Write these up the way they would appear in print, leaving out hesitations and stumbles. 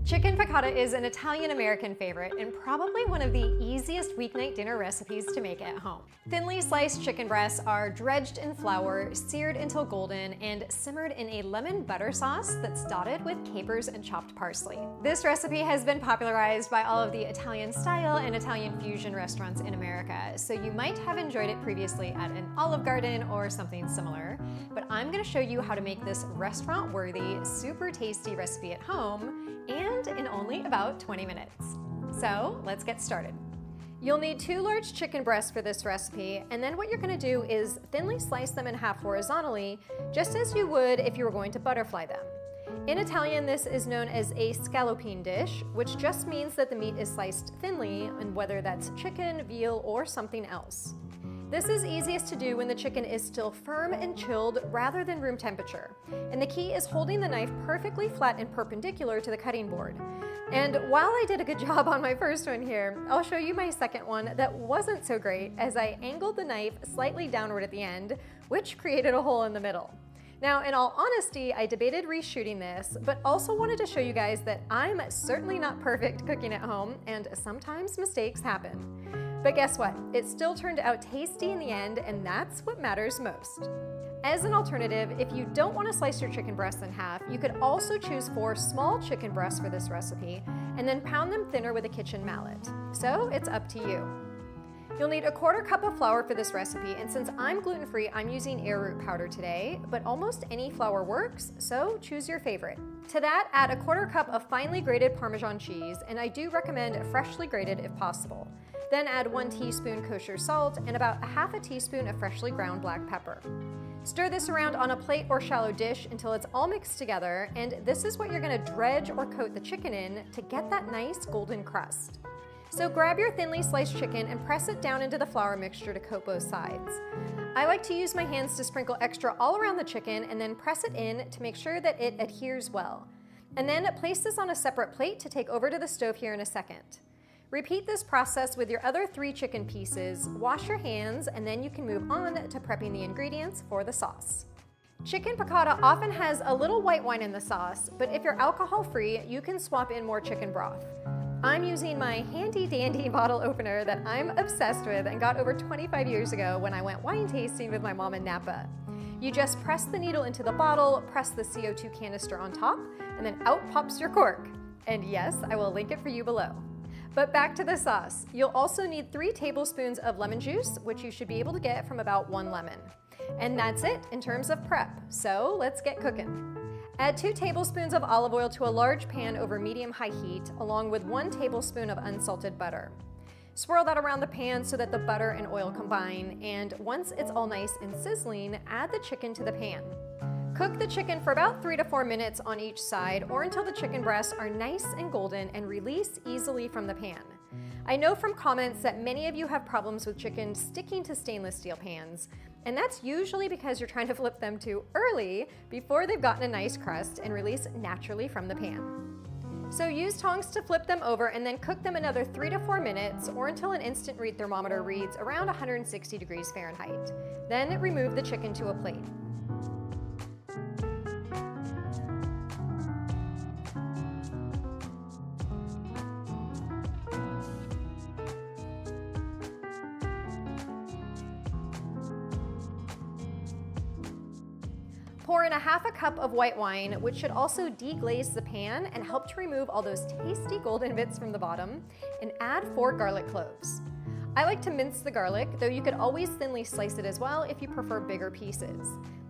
Chicken piccata is an Italian-American favorite and probably one of the easiest weeknight dinner recipes to make at home. Thinly sliced chicken breasts are dredged in flour, seared until golden, and simmered in a lemon butter sauce that's dotted with capers and chopped parsley. This recipe has been popularized by all of the Italian style and Italian fusion restaurants in America, so you might have enjoyed it previously at an Olive Garden or something similar. But I'm going to show you how to make this restaurant-worthy, super tasty recipe at home and in only about 20 minutes. So let's get started. You'll need 2 large chicken breasts for this recipe, and then what you're going to do is thinly slice them in half horizontally, just as you would if you were going to butterfly them. In Italian, this is known as a scallopine dish, which just means that the meat is sliced thinly, and whether that's chicken, veal, or something else. This is easiest to do when the chicken is still firm and chilled rather than room temperature. And the key is holding the knife perfectly flat and perpendicular to the cutting board. And while I did a good job on my first one here, I'll show you my second one that wasn't so great as I angled the knife slightly downward at the end, which created a hole in the middle. Now, in all honesty, I debated reshooting this, but also wanted to show you guys that I'm certainly not perfect cooking at home, and sometimes mistakes happen. But guess what? It still turned out tasty in the end, and that's what matters most. As an alternative, if you don't want to slice your chicken breasts in half, you could also choose 4 small chicken breasts for this recipe, and then pound them thinner with a kitchen mallet. So it's up to you. You'll need 1/4 cup of flour for this recipe, and since I'm gluten-free, I'm using arrowroot powder today, but almost any flour works, so choose your favorite. To that, add 1/4 cup of finely grated Parmesan cheese, and I do recommend freshly grated if possible. Then add 1 teaspoon kosher salt and about 1/2 teaspoon of freshly ground black pepper. Stir this around on a plate or shallow dish until it's all mixed together, and this is what you're going to dredge or coat the chicken in to get that nice golden crust. So grab your thinly sliced chicken and press it down into the flour mixture to coat both sides. I like to use my hands to sprinkle extra all around the chicken and then press it in to make sure that it adheres well. And then place this on a separate plate to take over to the stove here in a second. Repeat this process with your other 3 chicken pieces, wash your hands, and then you can move on to prepping the ingredients for the sauce. Chicken piccata often has a little white wine in the sauce, but if you're alcohol-free, you can swap in more chicken broth. I'm using my handy-dandy bottle opener that I'm obsessed with and got over 25 years ago when I went wine tasting with my mom in Napa. You just press the needle into the bottle, press the CO2 canister on top, and then out pops your cork. And yes, I will link it for you below. But back to the sauce. You'll also need 3 tablespoons of lemon juice, which you should be able to get from about 1 lemon. And that's it in terms of prep, so let's get cooking. Add 2 tablespoons of olive oil to a large pan over medium-high heat, along with 1 tablespoon of unsalted butter. Swirl that around the pan so that the butter and oil combine, and once it's all nice and sizzling, add the chicken to the pan. Cook the chicken for about 3 to 4 minutes on each side, or until the chicken breasts are nice and golden and release easily from the pan. I know from comments that many of you have problems with chicken sticking to stainless steel pans, and that's usually because you're trying to flip them too early before they've gotten a nice crust and release naturally from the pan. So use tongs to flip them over and then cook them another 3 to 4 minutes, or until an instant read thermometer reads around 160 degrees Fahrenheit. Then remove the chicken to a plate. Pour in 1/2 cup of white wine, which should also deglaze the pan and help to remove all those tasty golden bits from the bottom, and add 4 garlic cloves. I like to mince the garlic, though you could always thinly slice it as well if you prefer bigger pieces.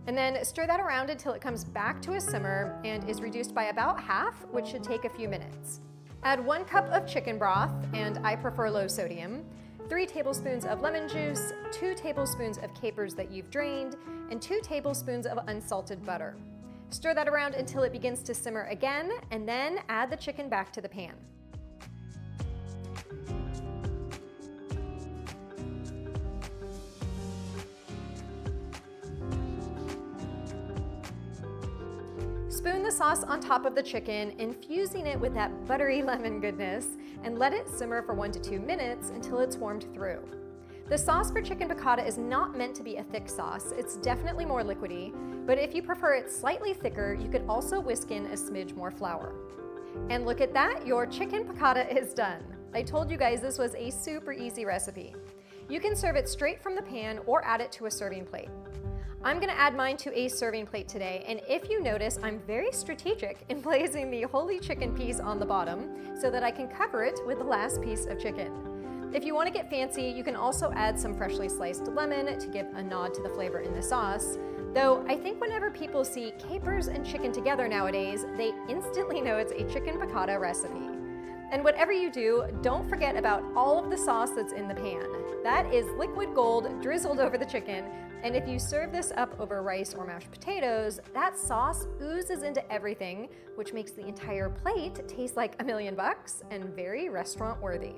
And then stir that around until it comes back to a simmer and is reduced by about half, which should take a few minutes. Add 1 cup of chicken broth, and I prefer low sodium, 3 tablespoons of lemon juice, 2 tablespoons of capers that you've drained, and 2 tablespoons of unsalted butter. Stir that around until it begins to simmer again, and then add the chicken back to the pan. Spoon the sauce on top of the chicken, infusing it with that buttery lemon goodness, and let it simmer for 1 to 2 minutes until it's warmed through. The sauce for chicken piccata is not meant to be a thick sauce, it's definitely more liquidy, but if you prefer it slightly thicker, you could also whisk in a smidge more flour. And look at that, your chicken piccata is done. I told you guys this was a super easy recipe. You can serve it straight from the pan or add it to a serving plate. I'm gonna add mine to a serving plate today, and if you notice, I'm very strategic in placing the holy chicken piece on the bottom so that I can cover it with the last piece of chicken. If you want to get fancy, you can also add some freshly sliced lemon to give a nod to the flavor in the sauce. Though I think whenever people see capers and chicken together nowadays, they instantly know it's a chicken piccata recipe. And whatever you do, don't forget about all of the sauce that's in the pan. That is liquid gold drizzled over the chicken, and if you serve this up over rice or mashed potatoes, that sauce oozes into everything, which makes the entire plate taste like $1,000,000 and very restaurant worthy.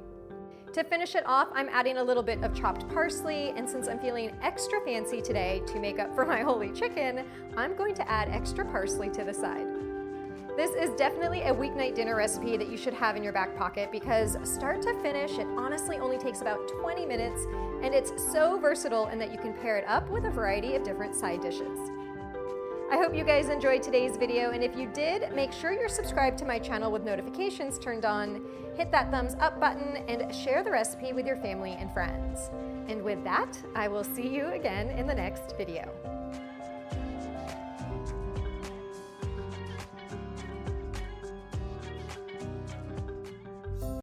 To finish it off, I'm adding a little bit of chopped parsley, and since I'm feeling extra fancy today to make up for my holy chicken, I'm going to add extra parsley to the side. This is definitely a weeknight dinner recipe that you should have in your back pocket because start to finish, it honestly only takes about 20 minutes, and it's so versatile in that you can pair it up with a variety of different side dishes. I hope you guys enjoyed today's video, and if you did, make sure you're subscribed to my channel with notifications turned on, hit that thumbs up button, and share the recipe with your family and friends. And with that, I will see you again in the next video.